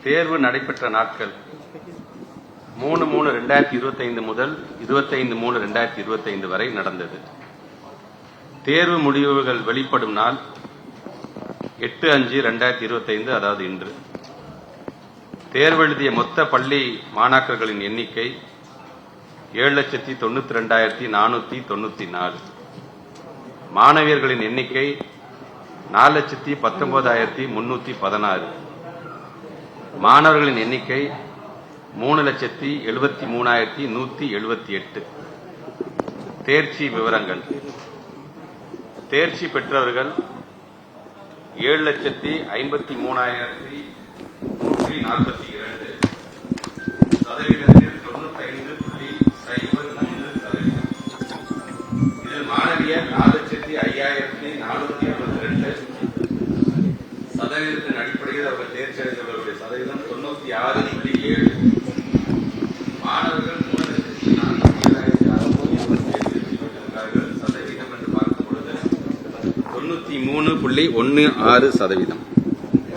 தேர்வு நடைபெற்ற நாட்கள் 3/3/2025 முதல் 25/3/2025 வரை நடந்தது. தேர்வு முடிவுகள் வெளிப்படும் நாள் 8/5/2025, அதாவது இன்று. தேர்வு எழுதிய மொத்த பள்ளி மாணாக்கர்களின் எண்ணிக்கை 7,92,494. மாணவியர்களின் எண்ணிக்கை 4,19,316. மாணவர்களின் எண்ணிக்கை 3,73,178. தேர்ச்சி விவரங்கள். தேர்ச்சி பெற்றவர்கள் 7,53,142. சதவீதத்தில் 95.03%. இதில் மாணவியர் 4,05,462. சதவீதத்தின் அடிப்படையில் அவர்கள் தேர்ச்சி அடைந்தவர்களுடைய சதவீதம் 96.7. மாணவர்கள் 3,47,600 சதவீதம் என்று பார்க்கும் பொழுது 93.16%.